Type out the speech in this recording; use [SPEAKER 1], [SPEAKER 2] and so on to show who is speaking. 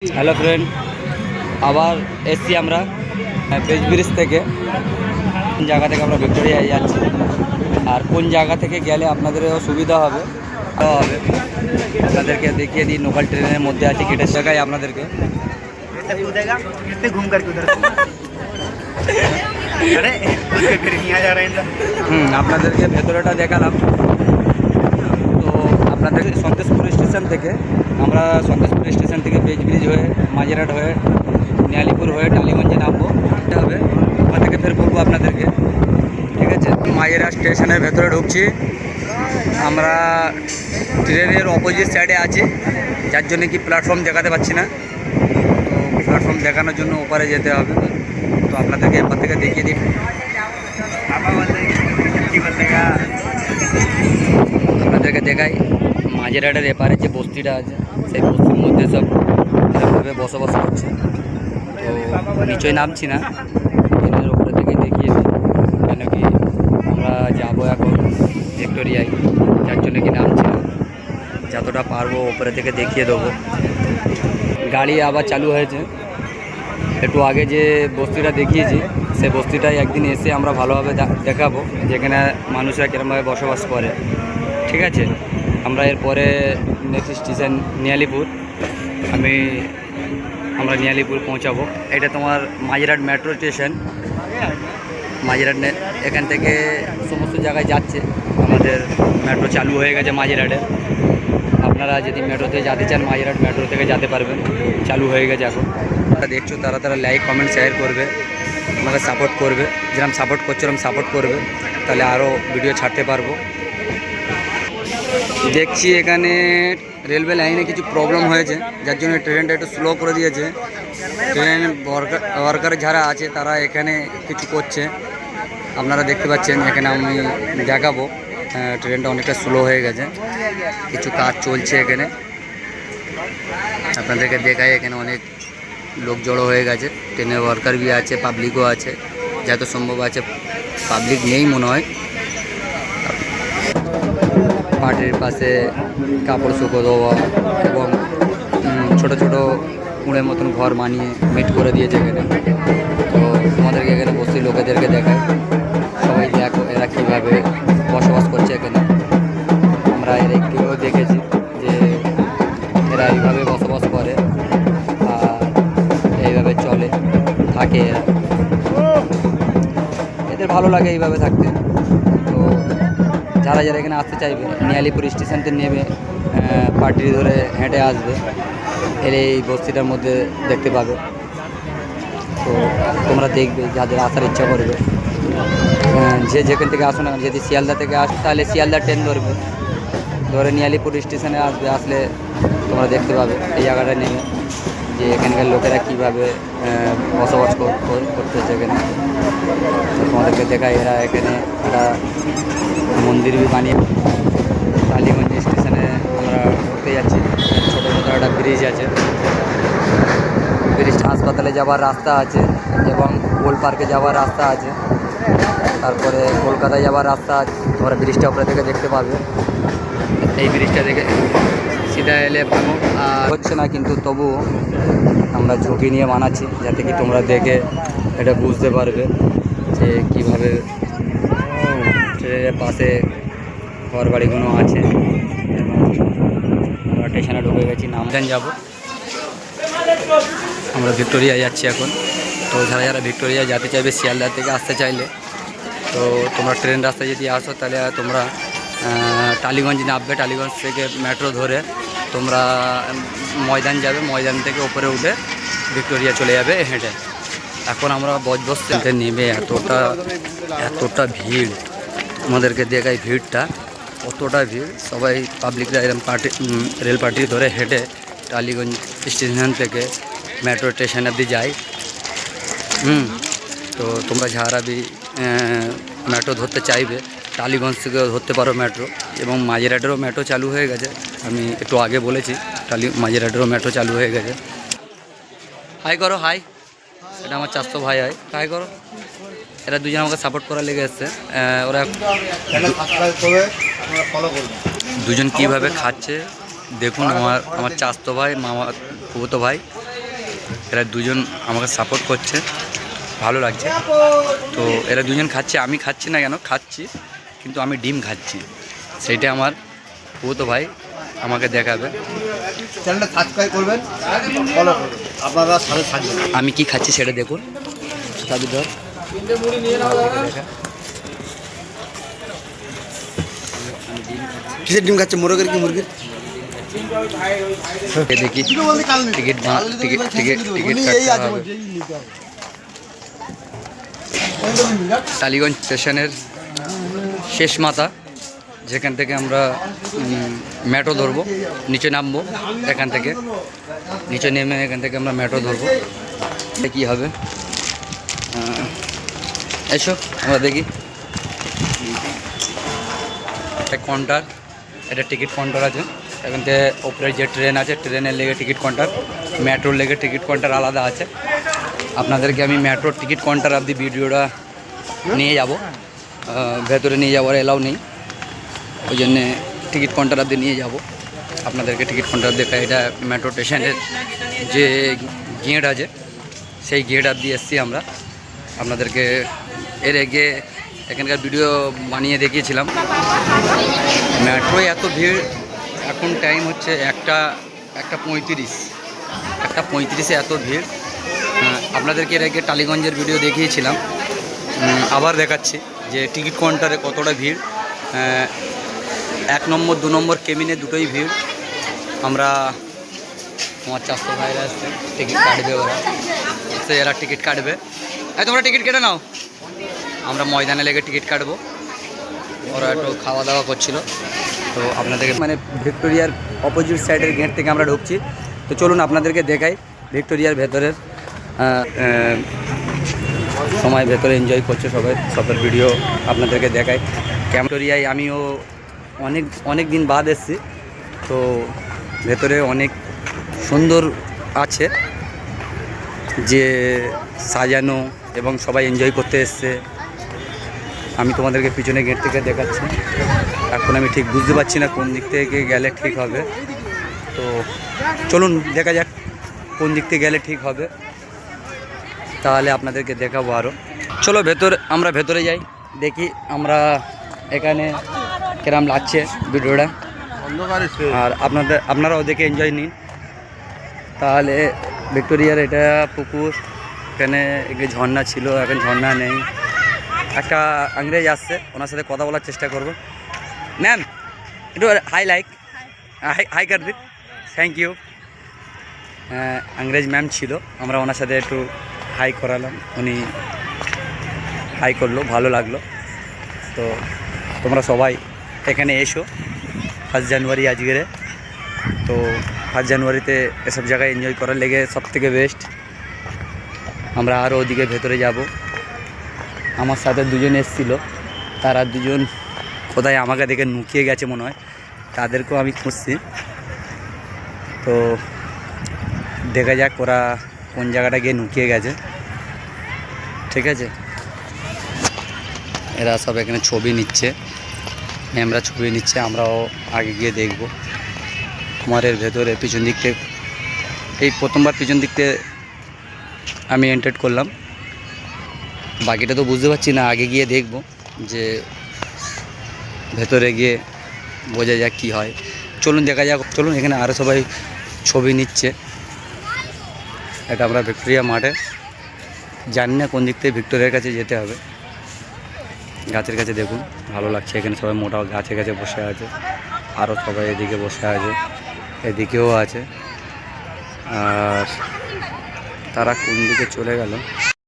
[SPEAKER 1] Hello friend, আবার এসছি আমরা পেজ ব্রিজ থেকে। কোন জায়গা থেকে আমরা ভিক্টোরিয়ায় যাচ্ছি আর কোন জায়গা থেকে গেলে আপনাদেরও সুবিধা হবে আপনাদেরকে দেখিয়ে দিই। লোকাল ট্রেনের মধ্যে আছে, গেটের জায়গায় আপনাদেরকে আপনাদেরকে ভেতরেটা দেখালাম। তো আপনাদের সন্দেশপুর স্টেশন থেকে আমরা সন্দেশপুর স্টেশন থেকে পেজ ব্রিজ হয়ে মাঝেরহাট হয়ে নিয়ালিপুর হয়ে টালিগঞ্জে নামবো। এটা হবে ওখান থেকে ফের বলবো আপনাদেরকে, ঠিক আছে? মাঝেরহাট স্টেশনের ভেতরে ঢুকছি আমরা। ট্রেনের অপোজিট সাইডে আছি, যার জন্য কি প্ল্যাটফর্ম দেখাতে পাচ্ছি না। তো প্ল্যাটফর্ম দেখানোর জন্য ওপারে যেতে হবে। তো আপনাদেরকে এরপর থেকে দেখিয়ে দিই। আপনাদেরকে দেখাই মাঝেরহাটের এপারে যে বস্তিটা আছে, সেই বস্তির মধ্যে সব এরকমভাবে বসবাস করছে। তো নিচয় নামছি না, ট্রেনের ওপরে থেকে দেখিয়ে দিই, কেন কি আমরা যাবো এখন ভিক্টোরিয়ায়, যার জন্য কি নামছি না। যতটা পারবো ওপরে থেকে দেখিয়ে দেবো। গাড়ি আবার চালু হয়েছে। একটু আগে যে বস্তিটা দেখিয়েছি, সে বস্তিটাই একদিন এসে আমরা ভালোভাবে দেখাবো, যেখানে মানুষরা কীরকমভাবে বসবাস করে, ঠিক আছে? আমরা এরপরে নেক্সট স্টেশন নিয়ালিপুর, আমরা নিয়ালিপুর পৌঁছাবো। এটা তোমার মাঝেরহাট মেট্রো স্টেশন। মাঝেরহাট এখান থেকে সমস্ত জায়গায় যাচ্ছে। আমাদের মেট্রো চালু হয়ে গেছে মাঝেরহাটে। আপনারা যদি মেট্রোতে যেতে চান, মাঝেরহাট মেট্রো থেকে যেতে পারবেন, চালু হয়ে গেছে এখন। দেখছো তারা লাইক কমেন্ট শেয়ার করবে, আমাকে সাপোর্ট করবে। যেরকম সাপোর্ট করছিলাম সাপোর্ট করবে, তাহলে আরও ভিডিও ছাড়তে পারবো। দেখছি এখানে রেলওয়ে লাইনে কিছু প্রবলেম হয়েছে, যার জন্য ট্রেনটা একটু স্লো করে দিয়েছে। ট্রেন ওয়ার্কার যারা আছে তারা এখানে কিছু করছে, আপনারা দেখতে পাচ্ছেন। এখানে আমি দেখাবো, ট্রেনটা অনেকটা স্লো হয়ে গেছে, কিছু কাজ চলছে এখানে। আপনাদেরকে দেখাই, এখানে অনেক লোক জড়ো হয়ে গেছে। ট্রেনের ওয়ার্কার বি আছে, পাবলিকও আছে, যত সম্ভব আছে। পাবলিক নেই মনে হয়। পাটির পাশে কাপড় শুকো দেওয়া এবং ছোট ছোট কুঁড়ের মতন ঘর বানিয়ে মিট করে দিয়েছে এখানে। তো তোমাদেরকে এখানে বসে লোকেদেরকে দেখায়, সবাই দেখো এরা কীভাবে বসবাস করছে এখানে। আমরা এর একটুও দেখেছি যে এরা এইভাবে বসবাস করে আর এইভাবে চলে থাকে। এদের ভালো লাগে এইভাবে থাকতে। তো যারা যারা এখানে আসতে চাইবে, নিয়ালিপুর স্টেশনতে নেমে পাটি ধরে হেঁটে আসবে, এলে এই বস্তিটার মধ্যে দেখতে পাবে। তো তোমরা দেখবে, যাদের আসার ইচ্ছা করবে, যে যেখান থেকে আসো না, যদি শিয়ালদা থেকে আসো তাহলে শিয়ালদা ট্রেন ধরবে, ধরে নিয়ালিপুর স্টেশনে আসবে। আসলে তোমরা দেখতে পাবে এই জায়গাটা নেমে যে এখানকার লোকেরা কীভাবে বসবাস করতেছে এখানে। তোমাদেরকে দেখায় এরা এখানে একটা মন্দির বানিয়ে। টালিগঞ্জ স্টেশনে আমরা ঘুরতে যাচ্ছি। ছোটো ছোটো একটা ব্রিজ আছে, ব্রিজটা হাসপাতালে যাওয়ার রাস্তা আছে এবং গোল পার্কে যাওয়ার রাস্তা আছে। তারপরে কলকাতায় যাওয়ার রাস্তা আছে। তোমরা ব্রিজটা উপরে থেকে দেখতে পাবে। এই ব্রিজটা দেখে সিধা এলে ভালো হচ্ছে না, কিন্তু তবুও আমরা ঝুঁকি নিয়ে বানাচ্ছি, যাতে কি তোমরা দেখে এটা বুঝতে পারবে যে কীভাবে ট্রেনের পাশে ঘর বাড়িগুলো আছে। এবং আমরা স্টেশনে ঢুকে গেছি, নামজান যাব। আমরা ভিক্টোরিয়া যাচ্ছি এখন। তো যারা যারা ভিক্টোরিয়া যেতে চাইবে, শিয়ালদা থেকে আসতে চাইলে, তো তোমরা ট্রেন রাস্তায় যদি আসো তাহলে তোমরা টালিগঞ্জ নামবে। টালিগঞ্জ থেকে মেট্রো ধরে তোমরা ময়দান যাবে, ময়দান থেকে উপরে উঠে ভিক্টোরিয়া চলে যাবে হেঁটে। এখন আমরা বজবস্তিতে নেমে এতটা ভিড়, আমাদেরকে দেখায় ভিড়টা, কতটা ভিড়। সবাই পাবলিকরা এরকম রেল পার্টি ধরে হেঁটে টালিগঞ্জ স্টেশন থেকে মেট্রো স্টেশন অবধি যায়। তো তোমরা যারা মেট্রো ধরতে চাইবে, টালিগঞ্জ থেকেও ধরতে পারো মেট্রো। এবং মাঝেরহাটেরও মেট্রো চালু হয়ে গেছে, আমি একটু আগে বলেছি মাঝেরহাটেরও মেট্রো চালু হয়ে গেছে। হাই করো, হাই। এটা আমার চাচাতো ভাই হয়, হাই করো। এরা দুজন আমাকে সাপোর্ট করার লেগে এসছে। ওরা দুজন কীভাবে খাচ্ছে দেখুন আমার চাচতো ভাই, মামা, ফুফুতো ভাই, এরা দুজন আমাকে সাপোর্ট করছে, ভালো লাগছে। তো এরা দুজন খাচ্ছে, আমি খাচ্ছি না কেন, খাচ্ছি কিন্তু আমি ডিম খাচ্ছি, সেইটা আমার ফুফুতো ভাই আমাকে দেখাবে।
[SPEAKER 2] চ্যানেলটা সাবস্ক্রাইব করবেন, ফলো করবেন, আপনারা সাথে থাকবেন।
[SPEAKER 1] আমি কি খাচ্ছি সেটা দেখুন। দাদু ধর
[SPEAKER 2] কিসের ডিম খাচ্ছে, মোরগের কি মুরগির?
[SPEAKER 1] দেখি টিকিট টিকিট টিকিট টিকিট কাটতে হবে। টালিগঞ্জ স্টেশনের শেষ মাথা, যেখান থেকে আমরা মেট্রো ধরবো, নিচে নামবো, এখান থেকে নিচে নেমে এখান থেকে আমরা মেট্রো ধরবো। কী হবে এসো আমরা দেখি। কাউন্টার, এটা টিকিট কাউন্টার আছে, এখান থেকে ওপরে যে ট্রেন আছে ট্রেনের লেগে টিকিট কাউন্টার, মেট্রোর লেগে টিকিট কাউন্টার আলাদা আছে। আপনাদেরকে আমি মেট্রোর টিকিট কাউন্টার অবধি ভিডিওটা নিয়ে যাব, ভেতরে নিয়ে যাওয়ার এলাও নেই, ওই জন্যে টিকিট কাউন্টার অবধি নিয়ে যাব আপনাদেরকে। টিকিট কাউন্টার দেখা, এটা মেট্রো স্টেশনের যে গেট আছে সেই গেট অবধি এসছি আমরা। আপনাদেরকে এর আগে এখানকার ভিডিও বানিয়ে দেখিয়েছিলাম। মেট্রোয় এত ভিড়, এখন টাইম হচ্ছে একটা 35 এত ভিড়। আপনাদেরকে এর আগে টালিগঞ্জের ভিডিও দেখিয়েছিলাম, আবার দেখাচ্ছি যে টিকিট কাউন্টারে কতটা ভিড়। 1 নম্বর 2 নম্বর কেবিনে দুটোই ভিড়। আমরা আমার চাষতো ভাইরা আসছে, টিকিট কাটবে ওরা, এরা টিকিট কাটবে। তোমরা টিকিট কেটে নাও, আমরা ময়দানে লেগে টিকিট কাটবো। ওরা একটু খাওয়া দাওয়া করছিল। তো আপনাদেরকে মানে ভিক্টোরিয়ার অপোজিট সাইডের গেট থেকে আমরা ঢুকছি। তো চলুন আপনাদেরকে দেখাই ভিক্টোরিয়ার ভেতরের সময়, ভেতরে এনজয় করছে সবাই, সবের ভিডিও আপনাদেরকে দেখাই। ভিক্টোরিয়ায় আমিও অনেক দিন বাদ এসেছি, তো ভেতরে অনেক সুন্দর আছে, যে সাজানো এবং সবাই এনজয় করতে এসছে। আমি তোমাদেরকে পিছনে গেট থেকে দেখাচ্ছি। এখন আমি ঠিক বুঝতে পারছি না কোন দিক থেকে গেলে ঠিক হবে, তো চলুন দেখা যাক কোন দিক থেকে গেলে ঠিক হবে, তাহলে আপনাদেরকে দেখাবো আরও। চলো আমরা ভেতরে যাই, দেখি আমরা এখানে কেরম লাগছে ভিডিওটা, আর আপনারাও দেখে এনজয় নিন। তাহলে ভিক্টোরিয়ার এটা পুকুর, এখানে একটি ঝর্ণা ছিল, এখন ঝর্ণা নেই। একটা ইংরেজ আসছে, ওনার সাথে কথা বলার চেষ্টা করব। ম্যাম একটু হাই কর দিন, থ্যাংক ইউ। ইংরেজ ম্যাম ছিল, আমরা ওনার সাথে একটু হাই করালাম, উনি হাই করলো, ভালো লাগলো। তো তোমরা সবাই এখানে এসো 1 জানুয়ারি আজকের। তো 1 জানুয়ারিতে এসব জায়গায় এনজয় করার লেগে সবথেকে বেস্ট। আমরা আরও ওদিকে ভেতরে যাব। আমার সাথে দুজন এসেছিল, তারা দুজন কোথায় আমাকে দেখে নুকিয়ে গেছে মনে হয়, তাদেরকেও আমি খুঁজছি। তো দেখা যাক ওরা কোন জায়গাটা গিয়ে নুকিয়ে গেছে, ঠিক আছে। এরা সব এখানে ছবি নিচ্ছে, ম্যামরা ছবি নিচ্ছে, আমরাও আগে গিয়ে দেখব। আমার এর ভেতরে পিছন দিক থেকে, এই প্রথমবার পিছন দিক থেকে আমি এন্টার করলাম, বাকিটা তো বুঝতে পারছি না, আগে গিয়ে দেখব যে ভেতরে গিয়ে বোঝা যাক কী হয়। চলুন দেখা যাক, চলুন। এখানে আরও সবাই ছবি নিচ্ছে। এটা আমরা ভিক্টোরিয়া মাঠে, জানি না কোন দিক থেকে ভিক্টোরিয়ার কাছে যেতে হবে। গাছের কাছে দেখুন, ভালো লাগছে, এখানে সবাই মোটা গাছের কাছে বসে আছে, আরও সবাই এদিকে বসে আছে, এদিকেও আছে। আর তারা কোন দিকে চলে গেল